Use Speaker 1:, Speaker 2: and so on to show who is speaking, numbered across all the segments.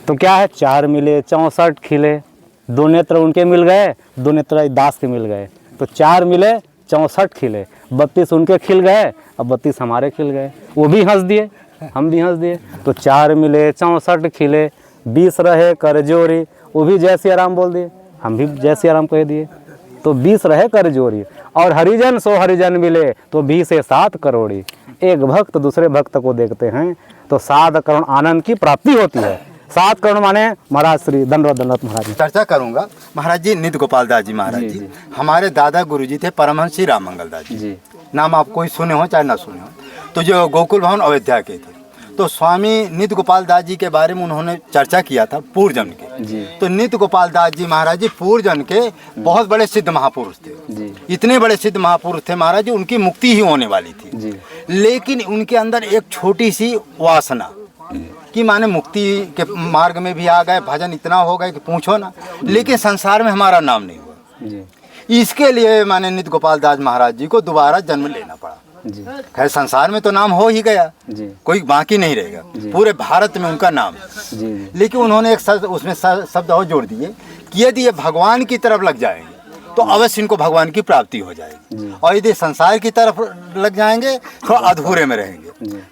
Speaker 1: तो क्या है, 4 मिले 64 खिले, 2 नेत्र उनके मिल गए, 2 नेत्र दास के मिल गए, तो 4 मिले 64 खिले, 32 उनके खिल गए और 32 हमारे खिल गए। वो भी हंस दिए, हम भी हंस दिए। तो 4 मिले 64 खिले, 20 रहे कर जोरी, वो भी जय सिया राम बोल दिए, हम भी जय सिया राम कह दिए। तो 20 रहे कर जोरी, और हरिजन सो हरिजन मिले तो 20 से 7 करोड़ी। एक भक्त दूसरे भक्त को देखते हैं तो 7 करोड़ आनंद की प्राप्ति होती है। 7 करोड़ माने महाराज श्री दंडवत दंडवत महाराज।
Speaker 2: चर्चा करूंगा महाराज जी। नित्य गोपाल दास जी महाराज जी हमारे दादा गुरु जी थे, परमहंस श्री राम मंगल दास जी। नाम आप कोई सुने हो चाहे ना सुने हो, तो जो गोकुल भवन अयोध्या के थे, तो स्वामी नित्य गोपाल दास जी के बारे में उन्होंने चर्चा किया था पूर्व जन्म के। तो नित्य गोपाल दास जी महाराज जी पूर्व जन्म के बहुत बड़े सिद्ध महापुरुष थे। इतने बड़े सिद्ध महापुरुष थे महाराज जी, उनकी मुक्ति ही होने वाली थी, लेकिन उनके अंदर एक छोटी सी वासना कि माने मुक्ति के मार्ग में भी आ गए, भजन इतना हो गए कि पूछो ना, लेकिन संसार में हमारा नाम नहीं हुआ। इसके लिए माने नित्य गोपाल दास महाराज जी को दोबारा जन्म लेना पड़ा। खैर संसार में तो नाम हो ही गया, कोई बाकी नहीं रहेगा, पूरे भारत में उनका नाम है। लेकिन उन्होंने एक शब्द उसमें शब्द और जोड़ दिए कि यदि ये भगवान की तरफ लग जाएंगे तो अवश्य इनको भगवान की प्राप्ति हो जाएगी, और यदि संसार की तरफ लग जाएंगे तो अधूरे में रहेंगे।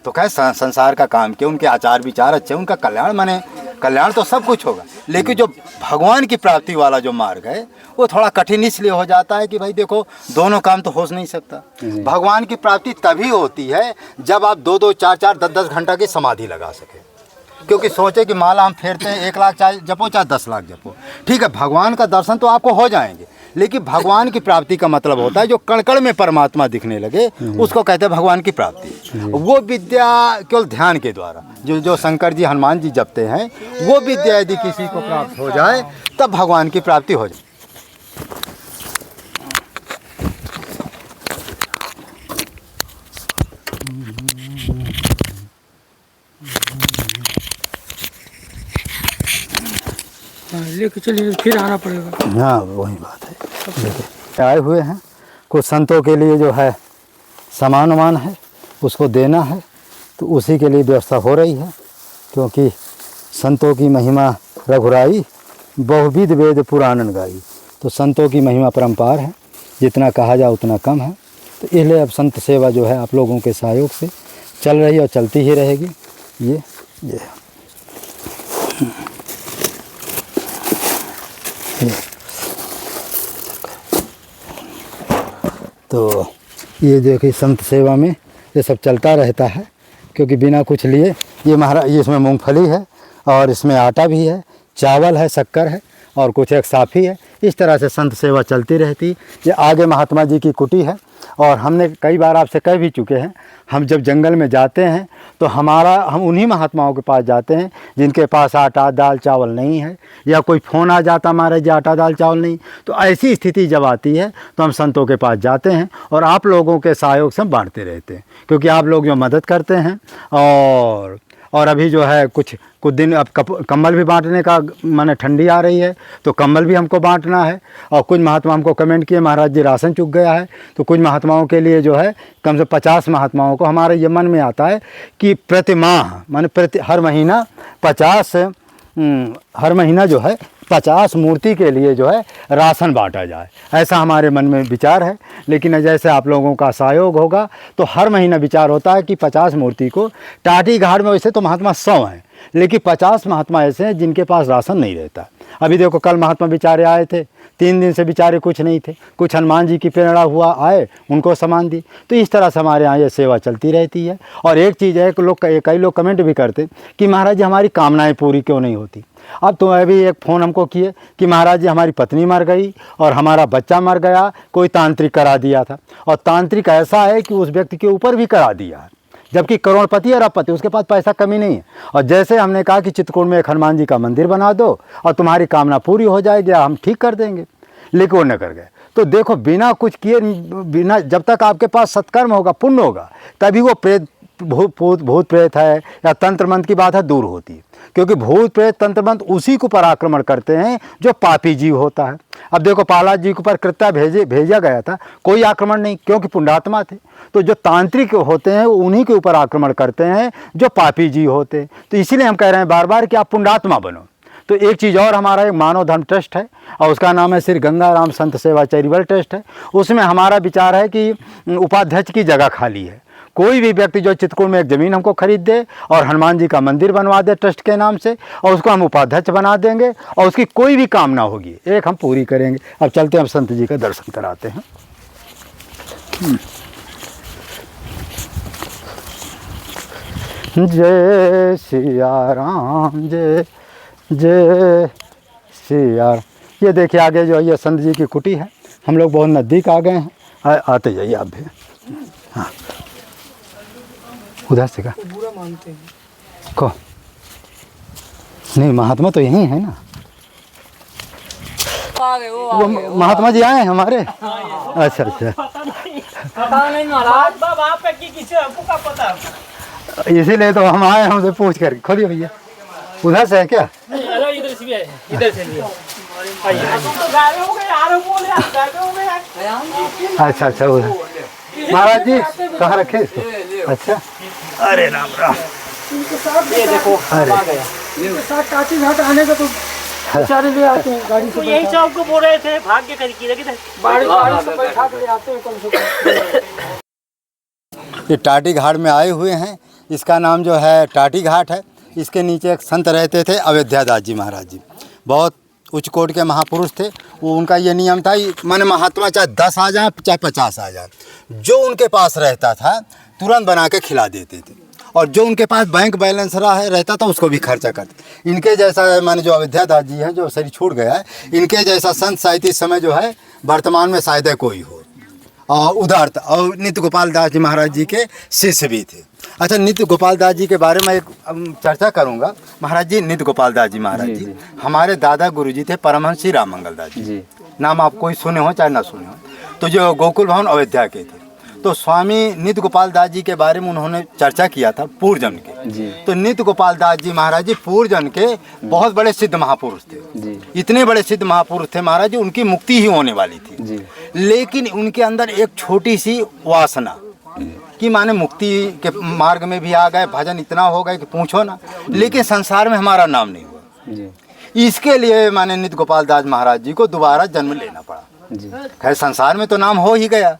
Speaker 2: तो खैर संसार का काम किया, उनके आचार विचार अच्छे, उनका कल्याण माने कल्याण तो सब कुछ होगा, लेकिन जो भगवान की प्राप्ति वाला जो मार्ग है वो थोड़ा कठिन इसलिए हो जाता है कि भाई देखो दोनों काम तो हो नहीं सकता। भगवान की प्राप्ति तभी होती है जब आप 2-2, 4-4, 10-10 घंटा की समाधि लगा सके। क्योंकि सोचे कि माला हम फेरते हैं 1 लाख चाहे जपो चाहे 10 लाख जपो, ठीक है, भगवान का दर्शन तो आपको हो जाएंगे, लेकिन भगवान की प्राप्ति का मतलब होता है जो कण-कण में परमात्मा दिखने लगे, उसको कहते हैं भगवान की प्राप्ति। वो विद्या केवल ध्यान के द्वारा जो शंकर जी हनुमान जी जपते हैं, वो विद्या यदि किसी को प्राप्त हो जाए तब भगवान की प्राप्ति हो जाए।
Speaker 3: लेके चलिए, फिर आना पड़ेगा।
Speaker 2: हाँ वही बात है। देखिए आए हुए हैं, कुछ संतों के लिए जो है सामान वामान है उसको देना है, तो उसी के लिए व्यवस्था हो रही है। क्योंकि संतों की महिमा रघुराई, बहुविध वेद पुराणन गाई। तो संतों की महिमा परम्पार है, जितना कहा जाए उतना कम है। तो इसलिए अब संत सेवा जो है आप लोगों के सहयोग से चल रही है और चलती ही रहेगी। ये तो ये देखिए संत सेवा में ये सब चलता रहता है। क्योंकि बिना कुछ लिए ये महाराज, ये इसमें मूंगफली है और इसमें आटा भी है, चावल है, शक्कर है और कुछ एक साफी है। इस तरह से संत सेवा चलती रहती। ये आगे महात्मा जी की कुटी है, और हमने कई बार आपसे कह भी चुके हैं, हम जब जंगल में जाते हैं तो हम उन्हीं महात्माओं के पास जाते हैं जिनके पास आटा दाल चावल नहीं है, या कोई फ़ोन आ जाता महाराज जी आटा दाल चावल नहीं। तो ऐसी स्थिति जब आती है तो हम संतों के पास जाते हैं और आप लोगों के सहयोग से बांटते रहते हैं। क्योंकि आप लोग जो मदद करते हैं, और अभी जो है कुछ दिन अब कंबल भी बांटने का, माने ठंडी आ रही है तो कंबल भी हमको बांटना है। और कुछ महात्मा हमको कमेंट किए महाराज जी राशन चुक गया है, तो कुछ महात्माओं के लिए जो है कम से 50 महात्माओं को, हमारे ये मन में आता है कि प्रति माह माने हर महीना 50 हर महीना जो है 50 मूर्ति के लिए जो है राशन बांटा जाए, ऐसा हमारे मन में विचार है। लेकिन जैसे आप लोगों का सहयोग होगा तो हर महीना विचार होता है कि 50 मूर्ति को टाटी घाट में, वैसे तो महात्मा 100 हैं, लेकिन 50 महात्मा ऐसे हैं जिनके पास राशन नहीं रहता। अभी देखो कल महात्मा बेचारे आए थे, 3 दिन से बेचारे कुछ नहीं थे, कुछ हनुमान जी की प्रेरणा हुआ आए, उनको सामान दी। तो इस तरह से हमारे यहाँ ये सेवा चलती रहती है। और एक चीज़ है कि कई लोग कमेंट भी करते कि महाराज जी हमारी कामनाएं पूरी क्यों नहीं होती। अब तो अभी एक फ़ोन हमको किए कि महाराज जी हमारी पत्नी मर गई और हमारा बच्चा मर गया, कोई तांत्रिक करा दिया था। और तांत्रिक ऐसा है कि उस व्यक्ति के ऊपर भी करा दिया है, जबकि करोड़पति और अरबपति, उसके पास पैसा कमी नहीं है। और जैसे हमने कहा कि चित्रकूट में एक हनुमान जी का मंदिर बना दो और तुम्हारी कामना पूरी हो जाएगी, हम ठीक कर देंगे, लेकिन वो न कर गए। तो देखो बिना कुछ किए, बिना, जब तक आपके पास सत्कर्म होगा, पुण्य होगा, तभी वो भूत प्रेत है या तंत्र मंत्र की बात है, दूर होती है। क्योंकि भूत प्रेत तंत्र मंत्र उसी के ऊपर आक्रमण करते हैं जो पापी जीव होता है। अब देखो प्रहलाद जी के ऊपर कृत्या भेजा गया था, कोई आक्रमण नहीं, क्योंकि पुण्यात्मा थे। तो जो तांत्रिक होते हैं वो उन्हीं के ऊपर आक्रमण करते हैं जो पापी जीव होते हैं। तो इसीलिए हम कह रहे हैं बार बार कि आप पुण्यात्मा बनो। तो एक चीज़ और, हमारा एक मानव धर्म ट्रस्ट है और उसका नाम है श्री गंगाराम संत सेवा चैरिटेबल ट्रस्ट है। उसमें हमारा विचार है कि उपाध्यक्ष की जगह खाली है, कोई भी व्यक्ति जो चित्रकूट में एक ज़मीन हमको खरीद दे और हनुमान जी का मंदिर बनवा दे ट्रस्ट के नाम से, और उसको हम उपाध्यक्ष बना देंगे और उसकी कोई भी कामना होगी एक हम पूरी करेंगे। अब चलते हैं, हम संत जी का दर्शन कराते हैं। जय सिया राम, जय जय सिया। ये देखिए आगे जो ये संत जी की कुटी है, हम लोग बहुत नज़दीक आ गए हैं। आते जाइए आप भी। हाँ, उधर से का
Speaker 3: बुरा मानते हैं
Speaker 2: को नहीं, महात्मा तो यही है ना। वो महात्मा जी आए हैं हमारे। अच्छा अच्छा,
Speaker 3: पता नहीं महाराज, बाबा आप की किसी हमको क्या पता।
Speaker 2: इसीलिए तो हम आए हैं उनसे पूछ कर। खोलिए भैया, उधर से है क्या?
Speaker 3: हेलो, इधर से भी है, इधर से भी है। तो गायब हो गए यार, बोले आप गायब हो गए।
Speaker 2: अच्छा अच्छा, उधर महाराज जी कहाँ रखे इसको? अच्छा, अरे राम राम।
Speaker 3: ये देखो
Speaker 2: अरे
Speaker 3: आ गया, ये साथ काटी घाट आने का तो बेचारे ले आते हैं गाड़ी से। यही सब को बोल रहे थे भाग्य कर की लेकिन गाड़ी से बैठा के ले आते हैं कम से कम।
Speaker 2: ये टाटी घाट में आए हुए हैं। इसका नाम जो है टाटी घाट है। इसके नीचे एक संत रहते थे अयोध्यादास जी महाराज जी, बहुत उच्च कोट के महापुरुष थे। वो उनका ये नियम था, माने महात्मा चाहे 10 आ जाए चाहे 50 आ जाए, जो उनके पास रहता था तुरंत बना के खिला देते थे, और जो उनके पास बैंक बैलेंस रहता था उसको भी खर्चा करते। इनके जैसा माने जो अयोध्यादास जी हैं, जो शरीर छूट गया है, इनके जैसा संत साहित्य इस समय जो है वर्तमान में शायद कोई हो। और उदारता, और नित्य गोपाल दास जी महाराज जी के शिष्य भी थे। अच्छा, नित्य गोपाल दास जी के बारे में एक चर्चा करूंगा। महाराज जी नित्य गोपाल दास जी महाराज जी हमारे दादा गुरुजी थे परमहंस श्री राम मंगल दास जी। नाम आप कोई सुने हो चाहे ना सुने हो, तो जो गोकुल भवन अयोध्या के थे। तो स्वामी नित्य गोपाल दास जी के बारे में उन्होंने चर्चा किया था पूर्व जन्म के। तो नित्य गोपाल दास जी महाराज जी पूर्व जन्म के बहुत बड़े सिद्ध महापुरुष थे। इतने बड़े सिद्ध महापुरुष थे महाराज जी, उनकी मुक्ति ही होने वाली थी। लेकिन उनके अंदर एक छोटी सी वासना कि माने मुक्ति के मार्ग में भी आ गए, भजन इतना हो गए कि पूछो ना, लेकिन संसार में हमारा नाम नहीं हुआ। इसके लिए माने नित्य गोपाल दास महाराज जी को दोबारा जन्म लेना पड़ा। खैर संसार में तो नाम हो ही गया,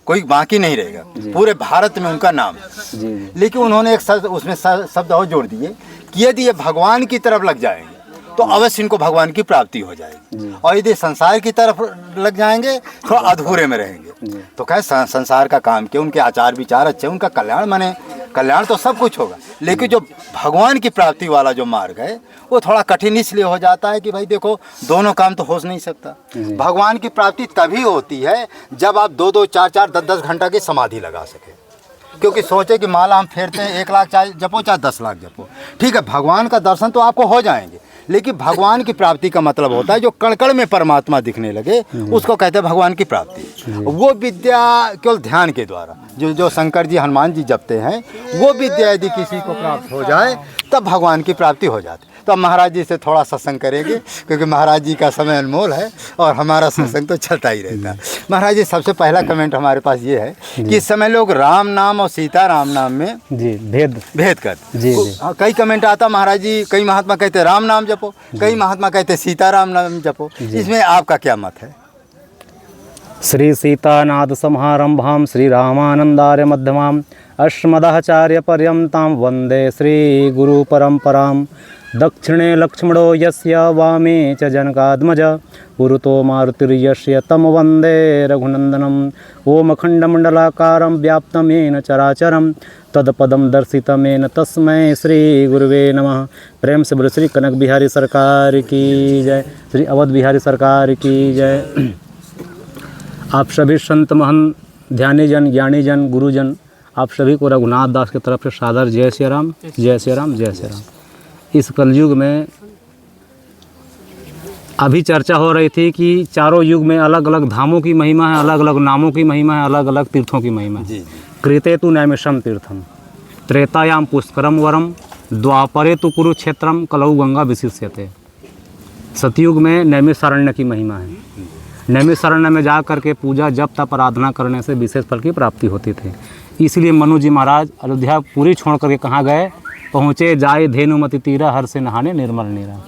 Speaker 2: कोई बाकी नहीं रहेगा, पूरे भारत में उनका नाम है। लेकिन उन्होंने एक शब्द उसमें शब्द और जोड़ दिए कि यदि ये भगवान की तरफ लग जाएंगे तो अवश्य इनको भगवान की प्राप्ति हो जाएगी, और यदि संसार की तरफ लग जाएंगे तो अधूरे में रहेंगे। तो क्या संसार का काम किया, उनके आचार विचार अच्छे, उनका कल्याण, माने कल्याण तो सब कुछ होगा, लेकिन जो भगवान की प्राप्ति वाला जो मार्ग है वो थोड़ा कठिन इसलिए हो जाता है कि भाई देखो दोनों काम तो हो नहीं सकता। भगवान की प्राप्ति तभी होती है जब आप 2-2, 4-4, 10-10 घंटा की समाधि लगा सके। क्योंकि सोचे कि माला हम फेरते हैं 1 लाख चाहे जपो चाहे 10 लाख जपो, ठीक है, भगवान का दर्शन तो आपको हो जाएंगे, लेकिन भगवान की प्राप्ति का मतलब होता है जो कण-कण में परमात्मा दिखने लगे उसको कहते हैं भगवान की प्राप्ति। वो विद्या केवल ध्यान के द्वारा जो शंकर जी हनुमान जी जपते हैं, वो विद्या यदि किसी को प्राप्त हो जाए तब भगवान की प्राप्ति हो जाती है। तो अब महाराज जी से थोड़ा सत्संग करेंगे क्योंकि महाराज जी का समय अनमोल है और हमारा सत्संग तो चलता ही रहता है। महाराज जी सबसे पहला कमेंट हमारे पास ये है कि इस समय लोग राम नाम और सीता राम नाम में भेद करते। कई कमेंट आता महाराज जी, कई महात्मा कहते राम नाम जपो, कई महात्मा कहते सीता राम नाम जपो, इसमें आपका क्या मत है?
Speaker 1: श्री सीतानाथ समारंभां श्री रामानंदार्य मध्यमां अस्मदाचार्य पर्यन्तां वंदे श्री गुरु परंपरां। दक्षिणे लक्ष्मणो यस्य वामे च जनकात्मज पुरतो मारुतिर्यस्य तं वन्दे रघुनन्दनम्। ओम अखण्डमण्डलाकारं व्याप्तमेन चराचरं तत्पदं दर्शितमेन तस्मै श्री गुरुवे नमः। प्रेम से बोलो श्री कनक बिहारी सरकार की जय, श्री अवध बिहारी सरकार की जय। आप सभी संत महंत ध्यानी जन, ज्ञानी जन, गुरुजन, आप सभी को रघुनाथ दास की तरफ से सादर जय श्री राम, जय श्री राम, जय श्री राम। इस कलयुग में अभी चर्चा हो रही थी कि चारों युग में अलग अलग धामों की महिमा है, अलग अलग नामों की महिमा है, अलग अलग तीर्थों की महिमा है। कृते तु नैमिषम तीर्थम, त्रेतायाम पुष्करम वरम द्वापरे तो कुरुक्षेत्रम कलौ गंगा विशिष्यते। सतयुग में नैमिषारण्य की महिमा है। नैमिषारण्य में जा करके पूजा जप तप आराधना करने से विशेष फल की प्राप्ति होती थी। इसलिए मनु जी महाराज अयोध्या पूरी छोड़ करके कहाँ गए? पहुँचे जाए धेनुमति तीरा हर से नहाने निर्मल नीरा।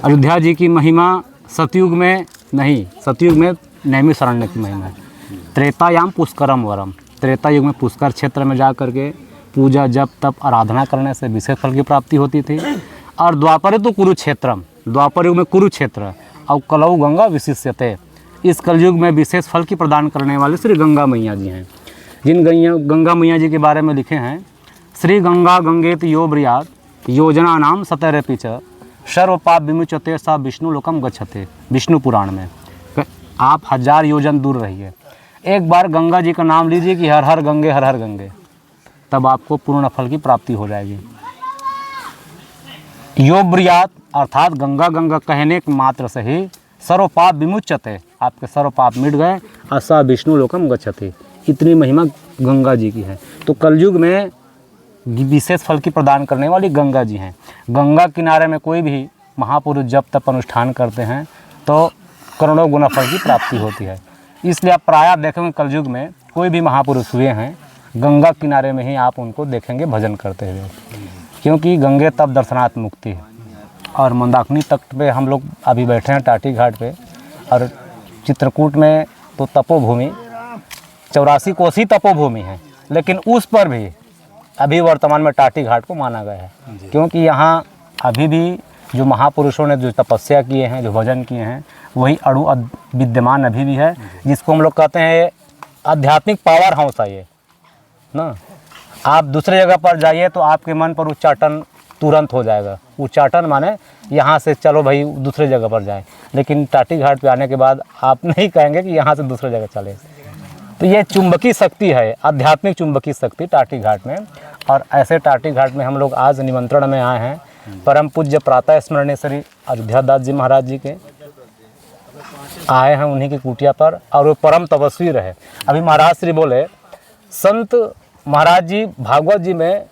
Speaker 1: अयोध्या जी की महिमा सतयुग में नहीं, सतयुग में नैमिषारण्य की महिमा है। त्रेतायाम पुष्करम वरम, त्रेता युग में पुष्कर क्षेत्र में जा करके पूजा जप तप आराधना करने से विशेष फल की प्राप्ति होती थी। और द्वापर तो कुरुक्षेत्रम, द्वापर युग में कुरुक्षेत्र और कलौ गंगा विशिष्यते। इस कलयुग में विशेष फल की प्रदान करने वाले श्री गंगा मैया जी हैं। जिन गंगा मैया जी के बारे में लिखे हैं, श्री गंगा गंगेत यो ब्रियात योजना नाम सतरपि च सर्व पाप विमुच्यते सा विष्णु लोकम गच्छते। विष्णु पुराण में आप 1000 योजन दूर रहिए, एक बार गंगा जी का नाम लीजिए कि हर हर गंगे, तब आपको पूर्ण फल की प्राप्ति हो जाएगी। यो ब्रियात अर्थात गंगा गंगा कहने के मात्र से ही सर्व पाप विमुच्यते, आपके सर्व पाप मिट गए। असा विष्णु लोकम गच्छति, इतनी महिमा गंगा जी की है। तो कलयुग में विशेष फल की प्रदान करने वाली गंगा जी हैं। गंगा किनारे में कोई भी महापुरुष जब तप अनुष्ठान करते हैं तो करोड़ों गुना फल की प्राप्ति होती है। इसलिए आप प्रायः देखेंगे कलयुग में कोई भी महापुरुष हुए हैं, गंगा किनारे में ही आप उनको देखेंगे भजन करते हुए, क्योंकि गंगे तप दर्शनात् मुक्ति है। और मंदाकिनी तट पे हम लोग अभी बैठे हैं टाटी घाट पे, और चित्रकूट में तो तपोभूमि 84 कोसी तपोभूमि है, लेकिन उस पर भी अभी वर्तमान में टाटी घाट को माना गया है, क्योंकि यहाँ अभी भी जो महापुरुषों ने जो तपस्या किए हैं, जो भजन किए हैं, वही अणु विद्यमान अभी भी है, जिसको हम लोग कहते हैं आध्यात्मिक पावर हाउस है ये ना। आप दूसरे जगह पर जाइए तो आपके मन पर उच्चाटन तुरंत हो जाएगा। उच्चाटन माने यहाँ से चलो भाई दूसरे जगह पर जाएं, लेकिन टाटी घाट पे आने के बाद आप नहीं कहेंगे कि यहाँ से दूसरे जगह चले। तो ये चुंबकीय शक्ति है, आध्यात्मिक चुंबकीय शक्ति टाटी घाट में। और ऐसे टाटी घाट में हम लोग आज निमंत्रण में आए हैं परम पूज्य प्रातः स्मरणीय श्री अयोध्या दास जी महाराज जी के, आए हैं उन्हीं की कुटिया पर, और वो परम तपस्वी रहे। अभी महाराज श्री बोले, संत महाराज जी भागवत जी में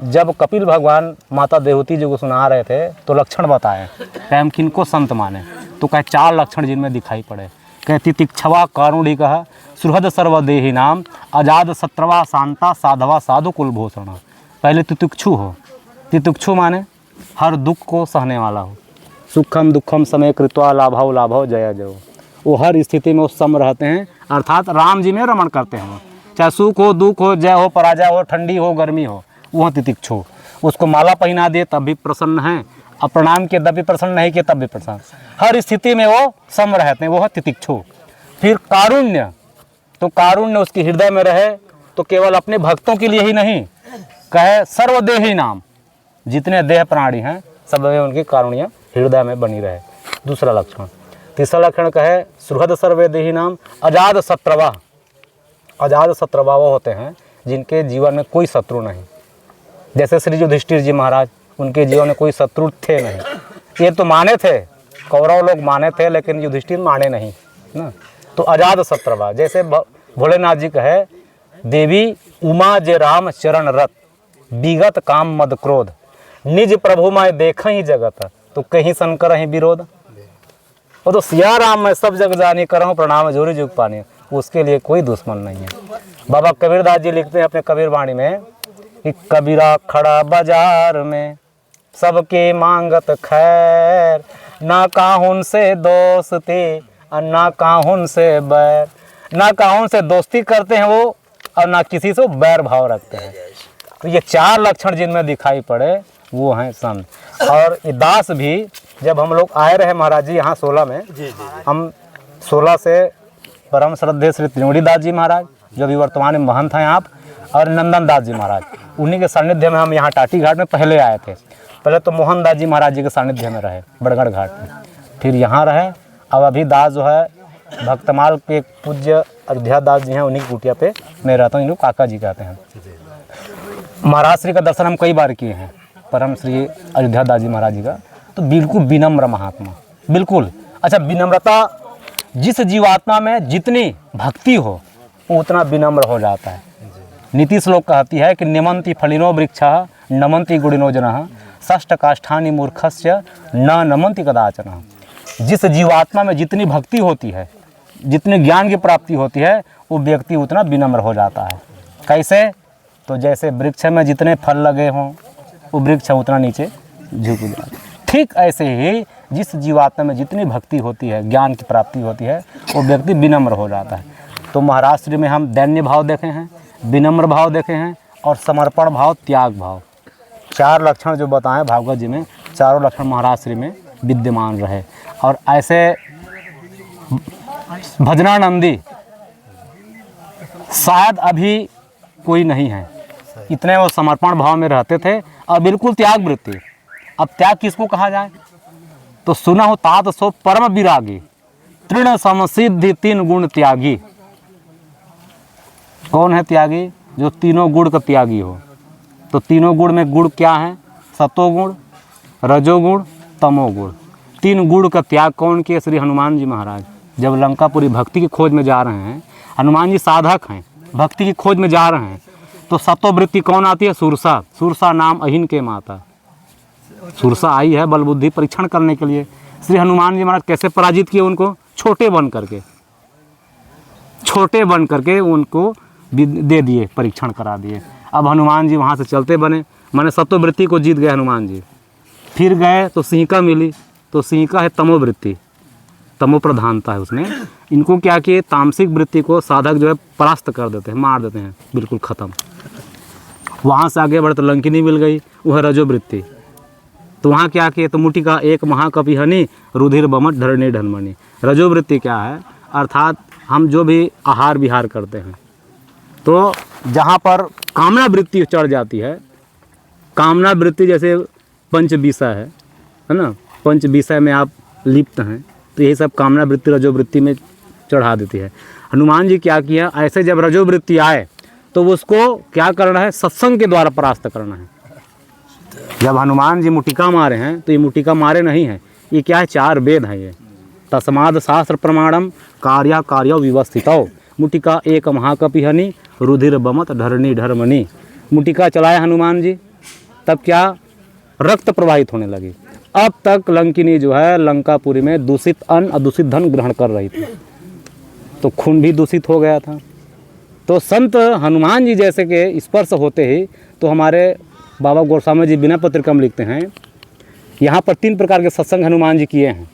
Speaker 1: जब कपिल भगवान माता देवती जी को सुना रहे थे तो लक्षण बताए कि हम किनको संत माने, तो कहे 4 लक्षण जिनमें दिखाई पड़े। कहे तितिक्षवा कारुणिकः सुहृद सर्वदेही नाम अजाद सत्रवा शांता साधवा साधु कुलभूषण। पहले तितिक्षु हो, तितिक्षु माने हर दुख को सहने वाला हो, सुखम दुखम समय कृत्वा लाभव लाभव जय जय। वो हर स्थिति में वो सम रहते हैं, अर्थात राम जी में रमण करते हैं। चाहे सुख हो दुख हो, जय हो पराजय हो, ठंडी हो गर्मी हो, वह तितिक्षु। उसको माला पहना दिए तब भी प्रसन्न हैं, और प्रणाम किए तब भी प्रसन्न, नहीं किए तब भी प्रसन्न, हर स्थिति में वो सम रहते हैं, वो है तितिक्षु। फिर कारुण्य, तो कारुण्य उसके हृदय में रहे, तो केवल अपने भक्तों के लिए ही नहीं, कहे सर्वदेही नाम, जितने देह प्राणी हैं सब में उनकी कारुण्य हृदय में बनी रहे। दूसरा लक्षण। तीसरा लक्षण कहे सुहृद सर्वदेही नाम अजाद शत्रवा। अजाद शत्रवा वो होते हैं जिनके जीवन में कोई शत्रु नहीं, जैसे श्री युधिष्ठिर जी महाराज, उनके जीवन में कोई शत्रु थे नहीं। ये तो माने थे, कौरव लोग माने थे, लेकिन युधिष्ठिर माने नहीं ना। तो अजाद शत्रवा, जैसे भोलेनाथ जी कहे देवी उमा जे राम चरण रत विगत काम मद क्रोध निज प्रभु मैं देख ही जगत तो कहीं संकर ही विरोध। वो तो सिया राम मैं सब जग जानी करहूँ प्रणाम जोरी जुग पानी, उसके लिए कोई दुश्मन नहीं है। बाबा कबीरदास जी लिखते हैं अपने कबीर वाणी में कि कबीरा खड़ा बाजार में सबके मांगत खैर, ना काहुन से दोस्ती और ना काहुन से बैर। ना काहुन से दोस्ती करते हैं वो, और ना किसी से बैर भाव रखते हैं। तो ये 4 लक्षण जिनमें दिखाई पड़े वो हैं संत। और ये दास भी, जब हम लोग आए रहे महाराज जी यहाँ 16 में, हम 16 से परम श्रद्धेय श्री त्रिवेणी दास जी महाराज जो अभी वर्तमान में महंत हैं आप, और नंदन दास जी महाराज, उन्हीं के सानिध्य में हम यहाँ टाटी घाट में पहले आए थे। पहले तो मोहन दास जी महाराज जी के सानिध्य में रहे बड़गढ़ घाट में, फिर यहाँ रहे। अब अभी दास जो है भक्तमाल के पूज्य अयोध्या दास जी हैं, उन्हीं की कुटिया पे मैं रहता हूँ, इनको काका जी कहते हैं। महाराज श्री का दर्शन हम कई बार किए हैं, परम श्री अयोध्या दास जी महाराज जी का। तो बिल्कुल विनम्र महात्मा, बिल्कुल। अच्छा, विनम्रता, जिस जीवात्मा में जितनी भक्ति हो वो उतना विनम्र हो जाता है। नीति श्लोक कहती है कि निमंति फलिनो वृक्षा नमंति गुणिनो जनः षष्ठ काष्ठानि मूर्खस्य न नमंति कदाचन। जिस जीवात्मा में जितनी भक्ति होती है, जितनी ज्ञान की प्राप्ति होती है, वो व्यक्ति उतना विनम्र हो जाता है। कैसे? तो जैसे वृक्ष में जितने फल लगे हों वो वृक्ष उतना नीचे झुक जाता है। ठीक ऐसे ही जिस जीवात्मा में जितनी भक्ति होती है, ज्ञान की प्राप्ति होती है, वो व्यक्ति विनम्र हो जाता है। तो महाराज श्री में हम दैन्य भाव देखे हैं, विनम्र भाव देखे हैं और समर्पण भाव, त्याग भाव, 4 लक्षण जो बताएं भागवत जी में, चारों लक्षण महाराज श्री में विद्यमान रहे। और ऐसे भजनानंदी शायद अभी कोई नहीं है, इतने वो समर्पण भाव में रहते थे और बिल्कुल त्याग वृत्ति। अब त्याग किसको कहा जाए? तो सुना हो तात सो परम विरागी, तृण समसिद्धि 3 गुण त्यागी। कौन है त्यागी? जो तीनों गुण का त्यागी हो। तो तीनों गुण में गुण क्या है? सतोगुण, रजोगुण, तमोगुण। 3 गुण का त्याग कौन किए? श्री हनुमान जी महाराज। जब लंकापुरी भक्ति की खोज में जा रहे हैं, हनुमान जी साधक हैं, भक्ति की खोज में जा रहे हैं, तो सत्ववृत्ति कौन आती है? सुरसा। सुरसा नाम अहिन के माता। सुरसा आई है बल बुद्धि परीक्षण करने के लिए। श्री हनुमान जी महाराज कैसे पराजित किए उनको? छोटे बन करके उनको दे दिए, परीक्षण करा दिए। अब हनुमान जी वहाँ से चलते बने, माने सत्ववृत्ति को जीत गए हनुमान जी। फिर गए तो सिंहिका मिली, तो सिंहिका है तमोवृत्ति, तमो प्रधानता है उसमें। इनको क्या किए? तामसिक वृत्ति को साधक जो है परास्त कर देते हैं, मार देते हैं, बिल्कुल ख़त्म। वहाँ से आगे बढ़े तो लंकिनी मिल गई, वह रजोवृत्ति। तो वहाँ क्या किए? तो मुठी का एक महाकपि हनि रुधिर बमट धरणी ढनमणि। रजोवृत्ति क्या है? अर्थात हम जो भी आहार विहार करते हैं, तो जहाँ पर कामना वृत्ति चढ़ जाती है, कामना वृत्ति जैसे पंच विषय है ना, पंच विषय में आप लिप्त हैं, तो यही सब कामना वृत्ति रजोवृत्ति में चढ़ा देती है। हनुमान जी क्या किया? ऐसे जब रजोवृत्ति आए तो उसको क्या करना है? सत्संग के द्वारा परास्त करना है। जब हनुमान जी मुटिका मारे हैं तो ये मुटिका मारे नहीं हैं, ये क्या है? 4 वेद हैं ये। तस्माद शास्त्र प्रमाणम कार्या कार्यो व्यवस्थितौ। मुटिका एक महाकपि हनि रुधिर बमत धरणी ढरमणि। मुटिका चलाए हनुमान जी, तब क्या? रक्त प्रवाहित होने लगी। अब तक लंकिनी जो है लंकापुरी में दूषित अन्न और दूषित धन ग्रहण कर रही थी, तो खून भी दूषित हो गया था। तो संत हनुमान जी जैसे के स्पर्श होते ही, तो हमारे बाबा गोस्वामी जी बिना पत्रिका में लिखते हैं, यहाँ पर 3 प्रकार के सत्संग हनुमान जी किए हैं।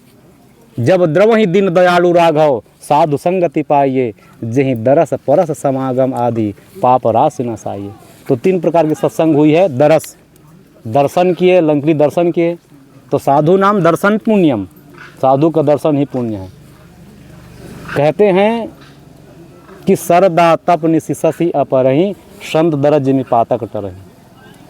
Speaker 1: जब द्रवहि दिन दयालु राघव साधु संगति पाइये, जहीं दरस परस समागम आदि पाप राशि न साइये। तो 3 प्रकार की सत्संग हुई है। दरस, दर्शन किए, लंकनी दर्शन किए, तो साधु नाम दर्शन पुण्यम, साधु का दर्शन ही पुण्य है। कहते हैं कि सरदा तप निशिशि अपरहि संत दरज जिमि पातक टरहि।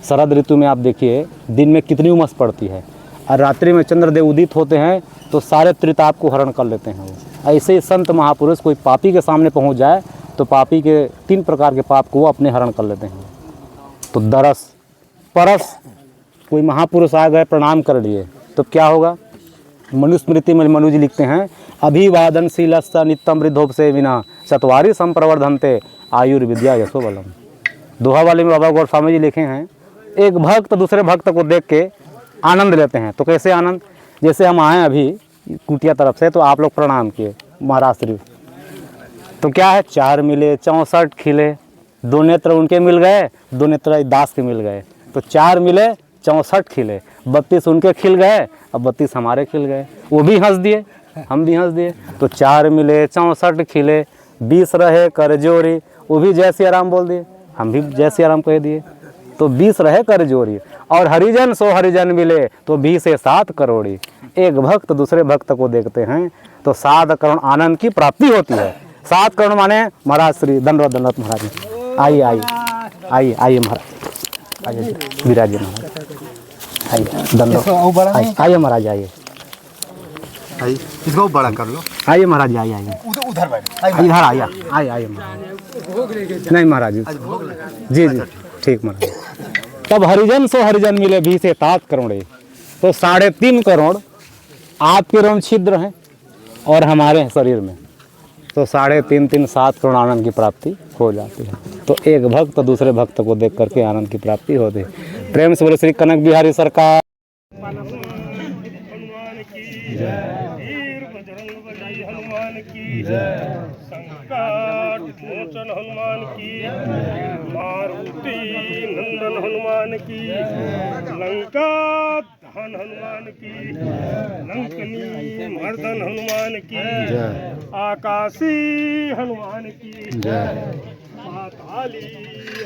Speaker 1: शरद ऋतु में आप देखिए दिन में कितनी उमस पड़ती है, और रात्रि में चंद्रदेव उदित होते हैं तो सारे त्रिताप को हरण कर लेते हैं वो। ऐसे ही संत महापुरुष कोई पापी के सामने पहुंच जाए तो पापी के 3 प्रकार के पाप को वो अपने हरण कर लेते हैं। तो दरस, परस, कोई महापुरुष आ गए, प्रणाम कर लिए, तो क्या होगा? मनुस्मृति में मनु जी लिखते हैं, अभिवादनशीलस्स नित्यम वृद्धोपसे विना चत्वारि संप्रवर्धन्ते आयुर्विद्या यशो बलम। दोहा वाले में बाबा गोस्वामी जी लिखे हैं, एक भक्त दूसरे भक्त को देख के आनंद लेते हैं। तो कैसे आनंद? जैसे हम आए अभी कुटिया तरफ से, तो आप लोग प्रणाम किए महाराज श्री, तो क्या है? 4 मिले 64 खिले, 2 नेत्र उनके मिल गए, 2 नेत्र दास के मिल गए। तो 4 मिले 64 खिले, 32 उनके खिल गए और 32 हमारे खिल गए। वो भी हंस दिए, हम भी हंस दिए। तो 4 मिले 64 खिले, 20 रहे कर जोरी। वो भी जय सिया राम बोल दिए, हम भी जय सिया राम कह दिए। तो 20 रहे कर जोरी। और हरिजन सो हरिजन मिले तो 20 से 7 करोड़ी। एक भक्त दूसरे भक्त को देखते हैं तो 7 करोड़ आनंद की प्राप्ति होती है। 7 करोड़ माने महाराज श्री दंडवत दंडवत महाराज। आइए आइए आइए आइए महाराज, आइए विराजिए महाराज, आइए दंडवत, आइए महाराज, आइए
Speaker 2: इसको बड़ा कर लो।
Speaker 1: आइए महाराज, आइए आइए
Speaker 2: उधर बैठ,
Speaker 1: इधर आइए, आइए आइए महाराज। नहीं महाराज जी जी ठीक महाराज। तब हरिजन सो हरिजन मिले 20 से 7 करोड़। तो 3.5 करोड़ आपके रोम छिद्र हैं और हमारे शरीर में, तो 3.5 3 7 करोड़ आनंद की प्राप्ति हो जाती है। तो एक भक्त तो दूसरे भक्त को देख करके आनंद की प्राप्ति होती है। प्रेम से बोले श्री कनक बिहारी सरकार।
Speaker 4: वीर बजरंग बली हनुमान की संकट मोचन हनुमान की मारुति नंदन हनुमान की लंका दहन हनुमान की लंकनी मर्दन हनुमान की आकाशी हनुमान की पाताली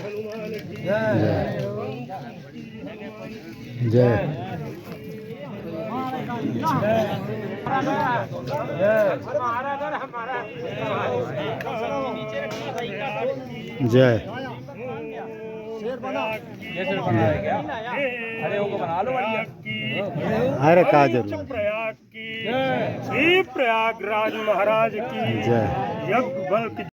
Speaker 4: हनुमान की
Speaker 2: जय जय अरे का जरूर
Speaker 4: प्रयाग की श्री प्रयागराज महाराज की
Speaker 2: जय
Speaker 4: यज्ञ बल की